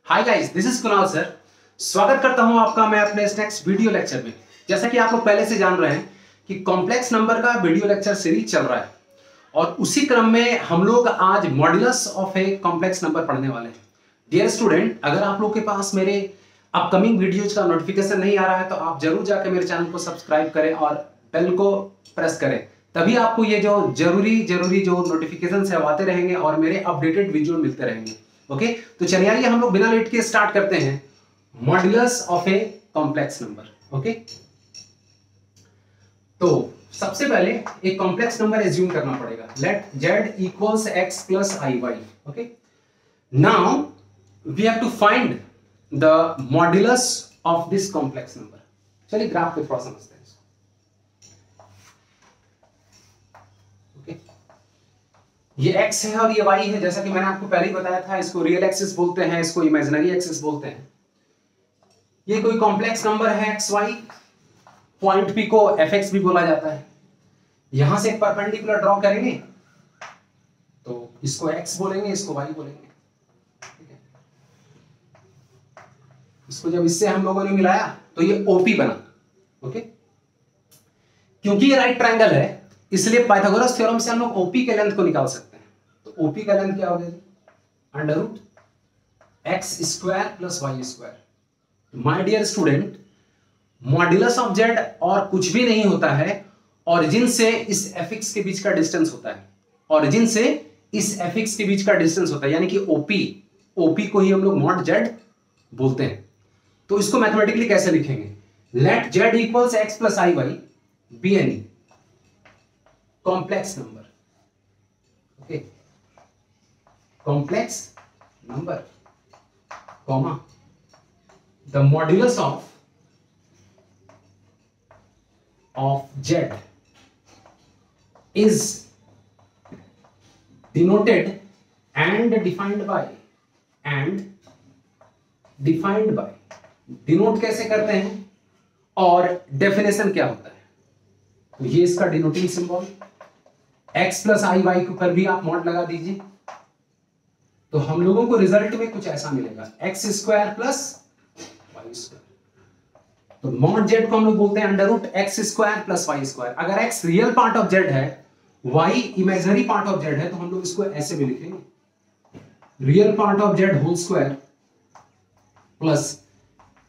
Hi guys, this is Kunal sir. स्वागत करता हूं आपका मैं अपने इस नेक्स्ट वीडियो लेक्चर में। जैसा कि आप लोग पहले से जान रहे हैं कि कॉम्प्लेक्स नंबर का वीडियो लेक्चर सीरीज चल रहा है और उसी क्रम में हम लोग आज modulus of a complex number पढ़ने वाले हैं। डियर स्टूडेंट, अगर आप लोग के पास मेरे अपकमिंग वीडियोज का नोटिफिकेशन नहीं आ रहा है तो आप जरूर जाकर मेरे चैनल को सब्सक्राइब करें और बेल को प्रेस करें, तभी आपको ये जो जरूरी जो नोटिफिकेशन है आते रहेंगे और मेरे अपडेटेड वीडियो मिलते रहेंगे। ओके, तो चलिए आइए हम लोग बिना लेट के स्टार्ट करते हैं modulus of a complex number. Okay, तो सबसे पहले एक कॉम्प्लेक्स नंबर एज्यूम करना पड़ेगा। Let z equals x plus i y। Okay, now we have to find the modulus of this complex number. चलिए ग्राफ पे थोड़ा समझते हैं इसको। ओके, ये x है और ये y है। जैसा कि मैंने आपको पहले ही बताया था, इसको रियल एक्सिस बोलते हैं, इसको इमेजिनरी एक्सिस बोलते हैं। ये कोई कॉम्प्लेक्स नंबर है x y, पॉइंट p को fx भी बोला जाता है। यहां से एक परपेंडिकुलर ड्रॉ करेंगे तो इसको x बोलेंगे, इसको y बोलेंगे। ठीक है, इसको जब इससे हम लोगों ने मिलाया तो ये OP बना। ओके, क्योंकि ये राइट ट्रायंगल है इसलिए पाइथागोरस थ्योरम से हम लोग OP के लेंथ को निकाल सकते हैं। तो OP का लेंथ क्या हो जाएगी? Under root x square plus y square. My dear student, modulus of z और कुछ भी नहीं होता है, ऑरिजिन से इस fx के बीच का डिस्टेंस होता है। ऑरिजिन से इस fx के बीच का डिस्टेंस होता है, यानी कि OP को ही हम लोग मॉड z बोलते हैं। तो इसको मैथमेटिकली कैसे लिखेंगे? Let z equals x plus i y be any complex number. Okay, complex number comma the modulus of z is denoted and defined by denote कैसे करते हैं और डेफिनेशन क्या होता है? तो ये इसका denoting symbol x plus i Y के ऊपर भी आप मॉड लगा दीजिए तो हम लोगों को रिजल्ट में कुछ ऐसा मिलेगा, x square plus y square. तो मॉड z को हम लोग बोलते हैं under root x square plus y square. अगर x real part of z है, y imaginary part of z है, तो हम लोग इसको ऐसे भी लिखेंगे, real part of z whole square plus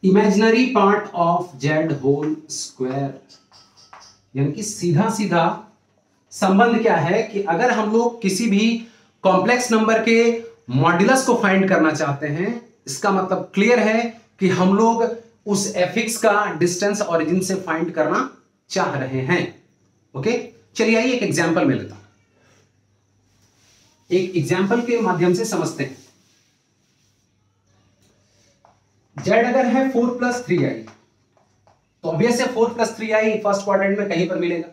imaginary part of z whole square. यानी कि सीधा सीधा संबंध क्या है कि अगर हम लोग किसी भी कॉम्प्लेक्स नंबर के मॉड्यूलस को फाइंड करना चाहते हैं, इसका मतलब क्लियर है कि हम लोग उस fx का डिस्टेंस ऑरिजिन से फाइंड करना चाह रहे हैं। ओके, चलिए आइए एक एग्जांपल में लेता हूं, एक एग्जांपल के माध्यम से समझते हैं। z अगर है 4 प्लस 3i तो ऑब्वियस है 4 प्लस 3i फर्स्ट क्वाड्रेंट में कहीं पर मिलेगा।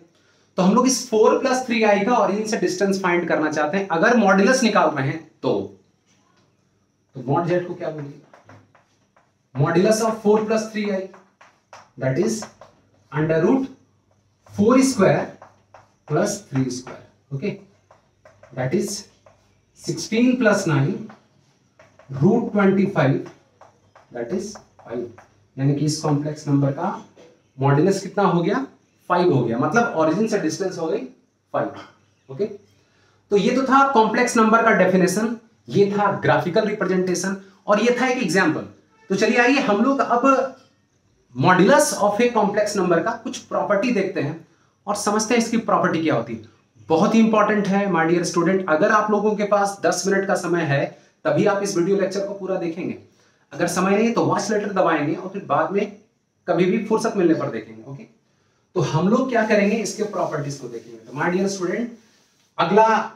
तो हम लोग इस 4 प्लस 3i का ऑरिजिन से डिस्टेंस फाइंड करना चाहते हैं। अगर मॉड्यूलस निकाल रहे हैं तो मॉड z को क्या बोलिए? मॉड्यूलस ऑफ 4 प्लस 3i that is under root 4 square plus 3 square. Okay, that is 16 plus 9 root 25 that is 5। यानी कि इस कॉम्प्लेक्स नंबर का मॉड्यूलस कितना हो गया? 5 हो गया, मतलब ऑरिजिन से डिस्टेंस हो गई 5। ओके, तो ये तो था कॉम्प्लेक्स नंबर का डेफिनेशन, ये था ग्राफिकल रिप्रेजेंटेशन और ये था एक एग्जांपल। तो चलिए आइए हम लोग अब modulus of a complex number का कुछ प्रॉपर्टी देखते हैं और समझते हैं इसकी प्रॉपर्टी क्या होती है। बहुत ही इंपॉर्टेंट है माय डियर स्टूडेंट। अगर आप लोगों के पास 10 मिनट का समय है तभी आप इस वीडियो लेक्चर को पूरा देखेंगे। अगर समय नहीं तो वॉच लेटर दबाएंगे और फिर बाद में कभी भी फुर्सत मिलने पर देखेंगे। ओके, तो हम लोग क्या करेंगे, इसके प्रॉपर्टीज को देखेंगे। तो माय डियर स्टूडेंट, अगला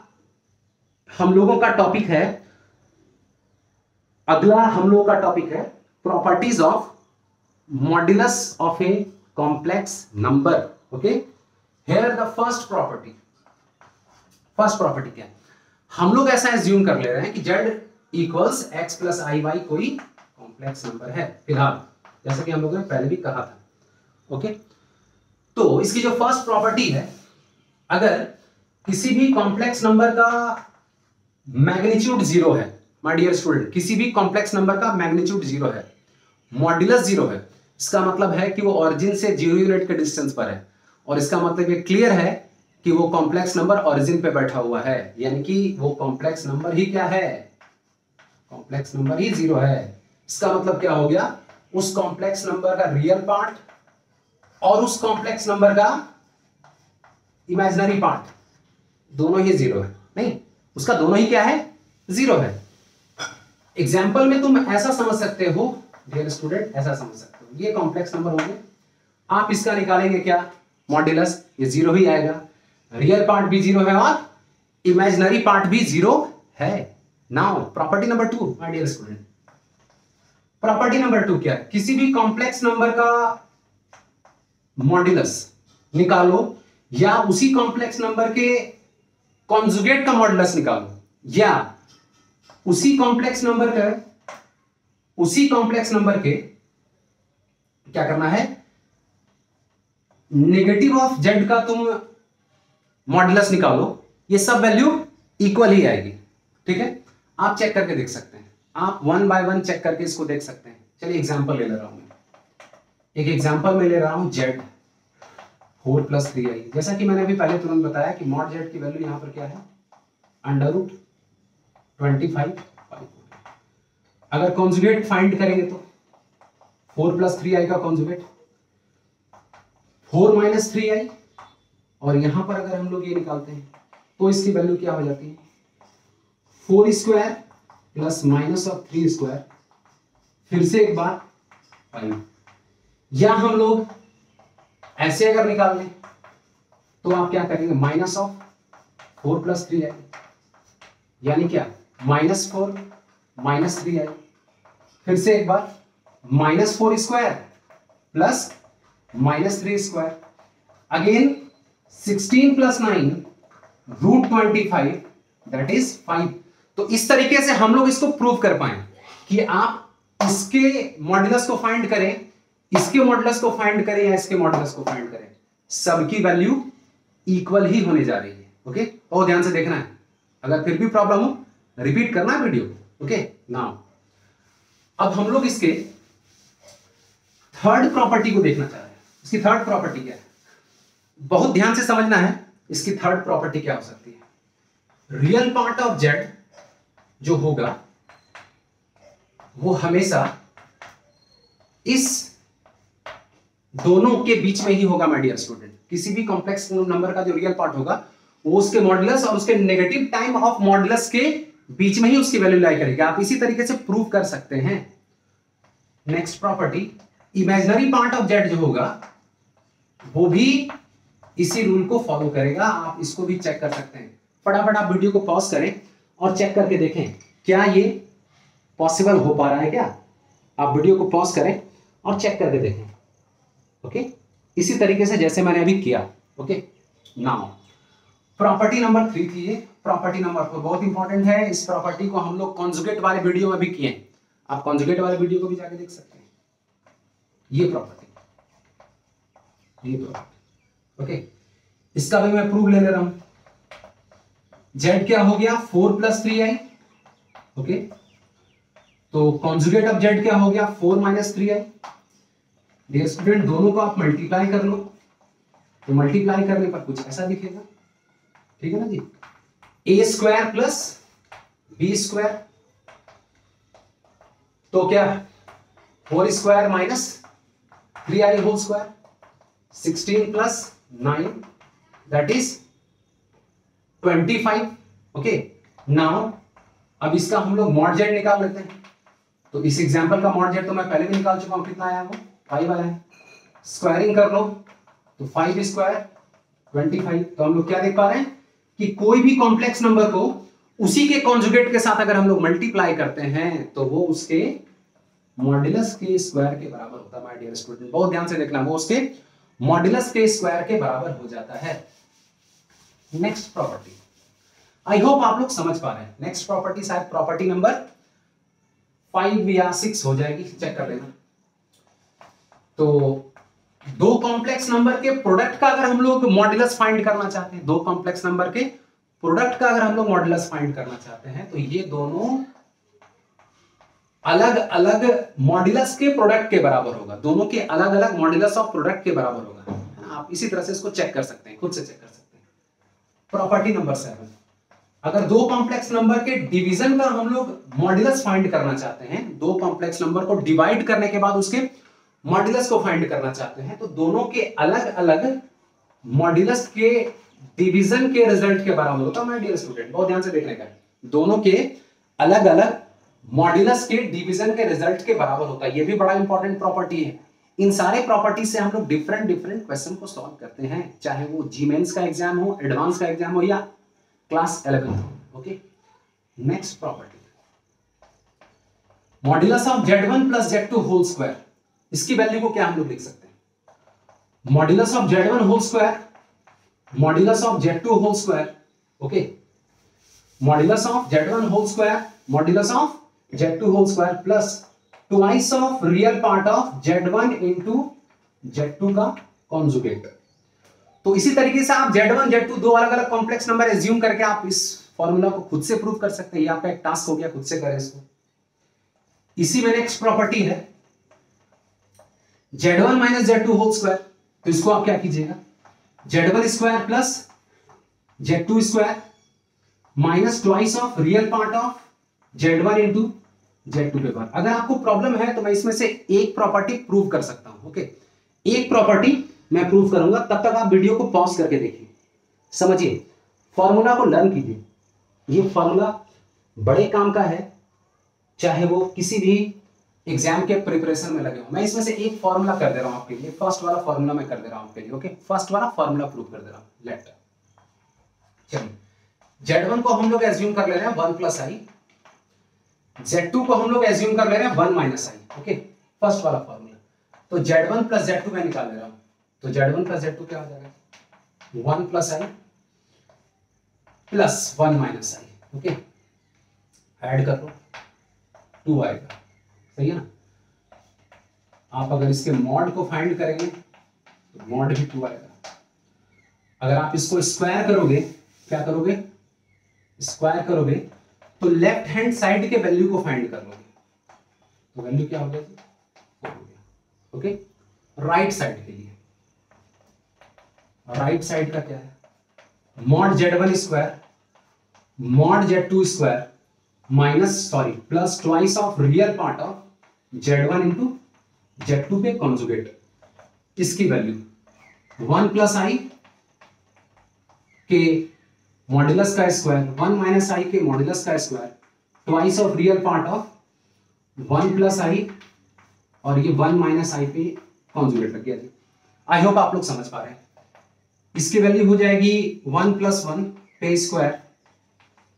हम लोगों का टॉपिक है properties of modulus of a complex number. Okay, here the first property क्या है? हम लोग ऐसा एज्यूम कर ले रहे हैं कि z equals x plus i Y कोई कॉम्प्लेक्स नंबर है फिलहाल, जैसा कि हम लोगों ने पहले भी कहा था। ओके, तो इसकी जो फर्स्ट प्रॉपर्टी है, अगर किसी भी कॉम्प्लेक्स नंबर का मैग्नीट्यूड 0 है माय डियर स्टूडेंट, किसी भी कॉम्प्लेक्स नंबर का मैग्नीट्यूड 0 है, मॉड्यूलस 0 है, इसका मतलब है कि वो ऑरिजिन से 0 यूनिट के डिस्टेंस पर है, और इसका मतलब ये क्लियर है कि वो कॉम्प्लेक्स नंबर ऑरिजिन पे बैठा हुआ है, यानी कि वो कॉम्प्लेक्स नंबर ही क्या है, कॉम्प्लेक्स नंबर ही 0 है। इसका मतलब क्या हो गया, उस कॉम्प्लेक्स नंबर का रियल पार्ट और उस कॉम्प्लेक्स नंबर का इमेजिनरी पार्ट दोनों ही 0 है। नहीं, उसका दोनों ही क्या है, 0 है। एग्जाम्पल में तुम ऐसा समझ सकते हो डियर स्टूडेंट, ऐसा समझ सकते हो, ये कॉम्प्लेक्स नंबर होंगे, आप इसका निकालेंगे क्या, मॉड्यूलस, ये 0 ही आएगा, रियल पार्ट भी 0 है और इमेजिनरी पार्ट भी 0 है। Now property number 2 my dear student, property number 2 क्या है, किसी भी कॉम्प्लेक्स नंबर का मॉड्यूलस निकालो या उसी कॉम्प्लेक्स नंबर के कॉन्जुगेट का मॉड्यूलस निकालो, या उसी कॉम्प्लेक्स नंबर के क्या करना है, नेगेटिव ऑफ जेड का तुम मॉड्यूलस निकालो, ये सब वैल्यू इक्वल ही आएगी। ठीक है, आप चेक करके देख सकते हैं, आप 1 बाय 1 चेक करके इसको देख सकते हैं। चलिए एग्जांपल ले रहा हूं मैं, एक एग्जांपल में ले रहा हूं जेड 4 + 3i, जैसा कि मैंने अभी पहले तुरंत बताया कि मॉड जेड की वैल्यू यहां पर क्या है, √25। अगर कॉन्जुगेट फाइंड करेंगे तो 4 + 3i का कॉन्जुगेट 4 - 3i, और यहां पर अगर हम लोग ये निकालते हैं तो इसकी वैल्यू क्या हो जाती है, 4² प्लस माइनस ऑफ 3², फिर से एक बार 5। या हम लोग ऐसे अगर निकाल लें तो आप क्या करेंगे, -4 + 3i, यानी क्या, -4 - 3i, फिर से एक बार -4² प्लस -3², अगेन 16 + 9 √25 दैट इज 5। तो इस तरीके से हम लोग इसको प्रूव कर पाए कि आप इसके मॉड्यूलस को फाइंड करें, इसके मॉड्यूलस को फाइंड करें या इसके मॉड्यूलस को फाइंड करें, सबकी वैल्यू इक्वल ही होने जा रही है। ओके, और ध्यान से देखना है, अगर फिर भी प्रॉब्लम हो रिपीट करना है वीडियो। ओके, नाउ अब हम लोग इसके थर्ड प्रॉपर्टी को देखना चाह रहे हैं। इसकी थर्ड प्रॉपर्टी क्या है, बहुत ध्यान से समझना है, इसकी थर्ड प्रॉपर्टी क्या हो सकती है, रियल पार्ट ऑफ जेड जो होगा वो हमेशा इस दोनों के बीच में ही होगा माय डियर स्टूडेंट। किसी भी कॉम्प्लेक्स नंबर का जो रियल पार्ट होगा वो उसके मॉड्यूलस और उसके नेगेटिव टाइम ऑफ मॉड्यूलस के बीच में ही उसकी वैल्यू लाई करेगी। आप इसी तरीके से प्रूव कर सकते हैं। Next property, imaginary part of Z जो होगा वो भी इसी रूल को फॉलो करेगा। आप इसको भी चेक कर सकते हैं। फटाफट आप वीडियो को पॉज करें और चेक करके देखें क्या ये पॉसिबल हो पा रहा है क्या। आप वीडियो को पॉज करें और चेक करके देखें। ओके, इसी तरीके से जैसे मैंने अभी किया। ओके, नाउ प्रॉपर्टी नंबर 3 थी ये। प्रॉपर्टी नंबर 4 बहुत इंपॉर्टेंट है। इस प्रॉपर्टी को हम लोग कॉन्जुगेट वाले वीडियो में भी किए हैं। आप कॉन्जुगेट वाले वीडियो को भी जाके देख सकते हैं। ये प्रॉपर्टी ओके, इसका भी मैं प्रूफ ले ले रहा हूं। जेड क्या हो गया 4 + 3i। ओके, तो कॉन्जुगेट ऑफ जेड क्या हो गया 4 - 3i। डियर स्टूडेंट, दोनों को आप मल्टीप्लाई कर लो तो मल्टीप्लाई करने पर कुछ ऐसा दिखेगा। ठीक है ना जी, a² + b², तो क्या 4² - 3i whole square, 16 + 9 that is 25। Okay, now अब इसका हम लोग मॉड जेड निकाल लेते हैं। तो इस एग्जांपल का मॉड जेड तो मैं पहले भी निकाल चुका हूं। कितना आया वो 5 आया है। स्क्वायरिंग कर लो तो 5² 25। तो हम लोग क्या देख पा रहे हैं कि कोई भी कॉम्प्लेक्स नंबर को उसी के कॉन्जुगेट के साथ अगर हम लोग मल्टीप्लाई करते हैं तो वो उसके मॉड्यूलस के स्क्वायर के बराबर होता है। माय डियर स्टूडेंट, बहुत ध्यान से देखना, वो उसके मॉड्यूलस के स्क्वायर के बराबर हो जाता है। नेक्स्ट प्रॉपर्टी, आई होप आप लोग समझ पा रहे हैं। नेक्स्ट प्रॉपर्टी शायद प्रॉपर्टी नंबर 5 या 6 हो जाएगी, चेक कर लेना। तो दो कॉम्प्लेक्स नंबर के प्रोडक्ट का अगर हम लोग मॉड्यूलस फाइंड करना चाहते हैं, दो कॉम्प्लेक्स नंबर के प्रोडक्ट का अगर हम लोग मॉड्यूलस फाइंड करना चाहते हैं तो ये दोनों अलग अलग मॉड्यूलस के प्रोडक्ट के बराबर होगा, दोनों के अलग अलग मॉड्यूलस ऑफ प्रोडक्ट के बराबर होगा। आप इसी तरह से इसको चेक कर सकते हैं, खुद से चेक कर सकते हैं। प्रॉपर्टी नंबर 7, अगर दो कॉम्प्लेक्स नंबर के डिवीजन का हम लोग मॉड्यूलस फाइंड करना चाहते हैं, दो कॉम्प्लेक्स नंबर को डिवाइड करने के बाद उसके मॉड्यूलस को फाइंड करना चाहते हैं, तो दोनों के अलग अलग मॉड्यूलस के डिवीजन के रिजल्ट के बराबर होता है। माय डियर स्टूडेंट, बहुत ध्यान से देखने का है, दोनों के अलग अलग मॉड्यूलस के डिवीजन के रिजल्ट के बराबर होता है। ये भी बड़ा इंपॉर्टेंट प्रॉपर्टी है। इन सारे प्रॉपर्टी से हम लोग डिफरेंट डिफरेंट क्वेश्चन को सॉल्व करते हैं, चाहे वो जीमेंस का एग्जाम हो, एडवांस का एग्जाम हो या क्लास 11 हो। Okay, next property, modulus of Z1 plus Z2 whole square, इसकी वैल्यू को क्या हम लोग लिख सकते हैं? Modulus of Z1 whole square, modulus of Z2 whole square. Okay, modulus of Z1 whole square, modulus of Z2 whole square plus twice of real part of Z1 into Z2 का conjugate. तो इसी तरीके से आप Z1 Z2 दो अलग अलग complex number assume करके आप इस फॉर्मूला को खुद से प्रूव कर सकते हैं। ये आपका एक टास्क हो गया, खुद से करें इसको। इसी में नेक्स्ट प्रॉपर्टी है Z1 minus Z2 whole square, तो इसको आप क्या कीजिएगा, Z1 square plus Z2 square minus twice of real part of Z1 into Z2 के बाद। अगर आपको प्रॉब्लम है तो मैं इसमें से एक प्रॉपर्टी प्रूव कर सकता हूं। ओके, एक प्रॉपर्टी मैं प्रूव करूंगा, तब तक आप वीडियो को पॉज करके देखिए, समझिए, फॉर्मूला को लर्न कीजिए। ये फॉर्मूला बड़े काम का है, चाहे वो किसी भी एग्जाम के प्रिपरेशन में लगे हो। मैं इसमें से एक फॉर्मूला कर दे रहा हूं आपके लिए, फर्स्ट वाला फॉर्मूला मैं कर दे रहा हूं आपके लिए। ओके, फर्स्ट वाला फॉर्मूला प्रूव कर दे रहा हूं। लेट, चलिए, Z1 को हम लोग एज्यूम कर ले रहे हैं 1 प्लस आई, Z2 को हम लोग एज्यूम कर ले रहे हैं 1 माइनस आई। ओके, फर्स्ट वाला फॉर्मूला, तो Z1 प्लस Z2 मैं निकाल ले रहा हूं, तो Z1 प्लस Z2 क्या हो जाएगा, 1 प्लस आई प्लस 1 माइनस आई। ओके, ऐड कर लो, 2 आएगा, सही है ना। आप अगर इसके मॉड को फाइंड करेंगे तो मॉड भी 2 आएगा। अगर आप इसको स्क्वायर करोगे, क्या करोगे, स्क्वायर करोगे तो लेफ्ट हैंड साइड के वैल्यू को फाइंड कर लोगे, तो वैल्यू क्या हो गया, 4 हो गया। ओके, राइट साइड के लिए, राइट साइड का क्या है, mod Z1 square mod Z2 square minus plus twice of real part of Z1 into Z2 पे कॉन्जुगेट, इसकी वैल्यू 1 प्लस आई के मॉड्यूलस का स्क्वायर, 1 माइनस आई के मॉड्यूलस का square, twice of real part of 1 plus I, और ये 1 minus आई पे conjugate लग गया जी। आई होप आप लोग समझ पा रहे हैं। इसकी वैल्यू हो जाएगी 1 प्लस 1 पे स्क्वायर,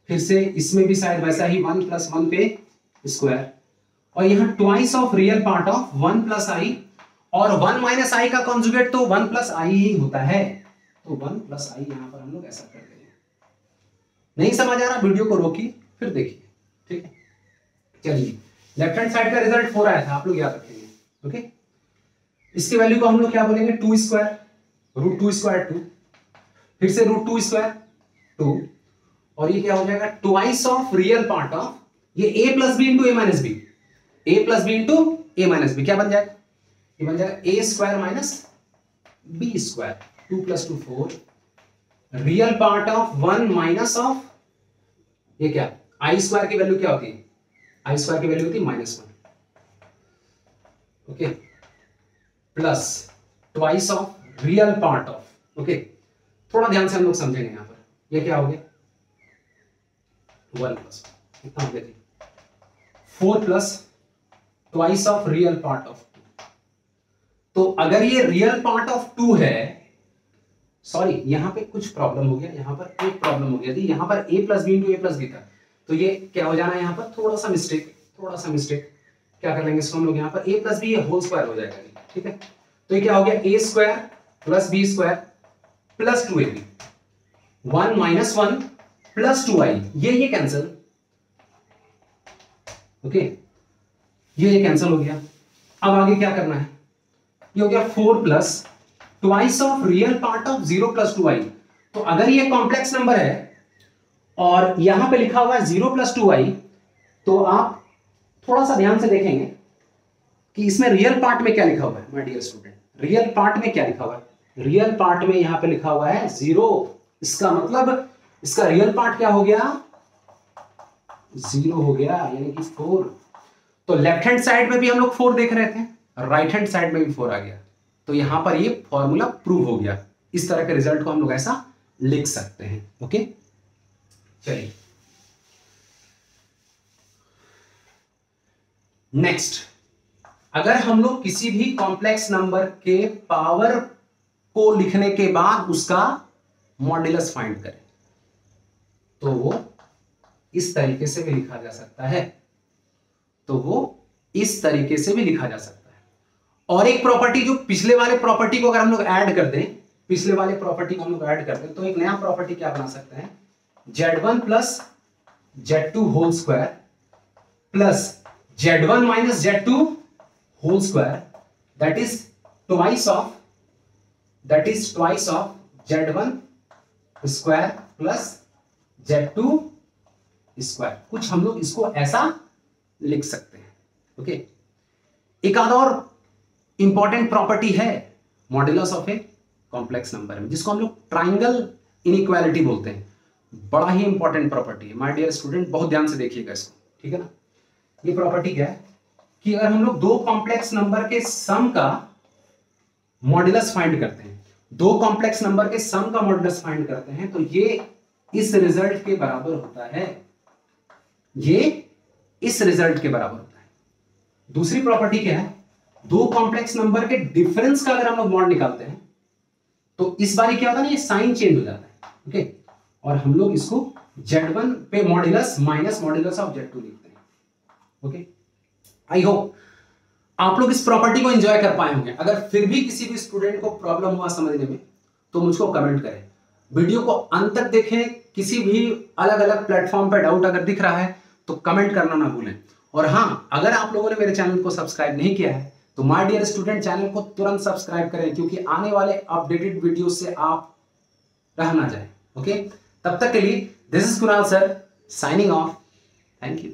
फिर से इसमें भी शायद वैसा ही 1 प्लस 1 पे स्क्वायर, और यहां twice of real part of 1 plus I, और 1 माइनस आई का कॉन्जुगेट तो 1 प्लस आई ही होता है, तो 1 प्लस आई यहां पर हम लोग ऐसा कर देंगे। नहीं समझ आ रहा, वीडियो को रोकिए फिर देखिए, ठीक है। चलिए, लेफ्ट हैंड साइड का रिजल्ट 4 आया था, आप लोग याद रखेंगे। ओके, इसकी वैल्यू को हम लोग क्या बोलेंगे, 2 स्क्वायर, रूट 2 स्क्वायर 2, फिर से रूट 2 स्क्वायर 2, और ये क्या हो जाएगा, twice of real part of ये a plus B into A minus B, A plus B into A minus B, क्या बन जाएगा, ये बन जाएगा A square minus B square, 2 plus 2 4, real part of 1 minus of ये क्या, आई स्क्वायर की वैल्यू क्या होती है, आई स्क्वायर की वैल्यू होती है -1। Okay, plus twice of real part of, okay, थोड़ा ध्यान से हम लोग समझेंगे यहां पर, ये क्या हो गया, 1 प्लस कितना हो गया, 4 plus twice of real part of 2। तो अगर ये रियल पार्ट ऑफ 2 है, सॉरी यहां पे कुछ प्रॉब्लम हो गया, यहां पर एक प्रॉब्लम हो गया थी, यहां पर a plus B into A plus B था, तो ये क्या हो जाना है, यहां पर थोड़ा सा मिस्टेक, क्या कर लेंगे इसको हम लोग, यहां पर a प्लस बी ये होल स्क्वायर हो जाएगा, ठीक है। तो ये क्या हो गया, a square plus B square plus 2ab, 1 minus 1 plus 2i, ये कैंसिल, ओके, ये कैंसिल हो गया। अब आगे क्या करना है, ये हो गया 4 plus twice of real part of 0 plus 2i। तो अगर ये कॉम्प्लेक्स नंबर है और यहां पे लिखा हुआ है 0 प्लस 2i, तो आप थोड़ा सा ध्यान से देखेंगे कि इसमें रियल पार्ट में क्या लिखा हुआ है my dear student. Real part में क्या लिखा हुआ है? रियल पार्ट में यहां पे लिखा हुआ है 0। इसका मतलब इसका रियल पार्ट क्या हो गया? 0 हो गया, यानी कि 4। तो लेफ्ट हैंड साइड में भी हम लोग 4 देख रहे थे, राइट हैंड साइड में भी 4 आ गया, तो यहां पर ये फॉर्मूला प्रूव हो गया। इस तरह के रिजल्ट को हम लोग ऐसा लिख सकते हैं। ओके, चलिए नेक्स्ट, अगर हम लोग किसी भी कॉम्प्लेक्स नंबर के पावर को लिखने के बाद उसका मॉड्यूलस फाइंड करें तो वो इस तरीके से भी लिखा जा सकता है, तो वो इस तरीके से भी लिखा जा सकता है। और एक प्रॉपर्टी, जो पिछले वाले प्रॉपर्टी को अगर हम लोग ऐड कर दें, पिछले वाले प्रॉपर्टी को हम लोग ऐड कर दें तो एक नया प्रॉपर्टी क्या बना सकते हैं? Z1 plus Z2 whole square plus Z1 minus Z2 whole square, that is twice of Z1 square plus Z2 square. कुछ हम लोग इसको ऐसा लिख सकते हैं। ओके, एक आध और इंपॉर्टेंट प्रॉपर्टी है modulus of a complex number में, जिसको हम लोग ट्राइंगल इनइक्वालिटी बोलते हैं। बड़ा ही इंपॉर्टेंट प्रॉपर्टी है माय डियर स्टूडेंट, बहुत ध्यान से देखिएगा इसको, ठीक है ना। ये प्रॉपर्टी क्या है कि अगर हम लोग दो कॉम्प्लेक्स नंबर के सम का मॉड्यूलस फाइंड करते हैं, दो कॉम्प्लेक्स नंबर के सम का मॉड्यूलस फाइंड करते हैं, तो ये इस रिजल्ट के बराबर होता है, ये इस रिजल्ट के बराबर होता है। दूसरी प्रॉपर्टी क्या है? दो कॉम्प्लेक्स नंबर के डिफरेंस का अगर हम लोग मॉड निकालते हैं तो इस बारी क्या होता है ना, ये साइन चेंज हो जाता है। ओके, और हम लोग इसको Z1 पे modulus minus modulus of Z2 लिखते हैं। ओके, आई होप आप लोग इस प्रॉपर्टी को एंजॉय कर पाए होंगे। अगर फिर भी किसी भी स्टूडेंट को प्रॉब्लम हुआ समझने में तो मुझको कमेंट करें, वीडियो को अंत तक देखें। किसी भी अलग अलग प्लेटफॉर्म पर डाउट अगर दिख रहा है तो कमेंट करना ना भूलें। और हाँ, अगर आप लोगों ने मेरे चैनल को सब्सक्राइब नहीं किया है तो माय डियर स्टूडेंट चैनल को तुरंत सब्सक्राइब करें, क्योंकि आने वाले अपडेटेड वीडियो से आप रह ना जाए। ओके, तब तक के लिए this is Kunal sir signing off. Thank you.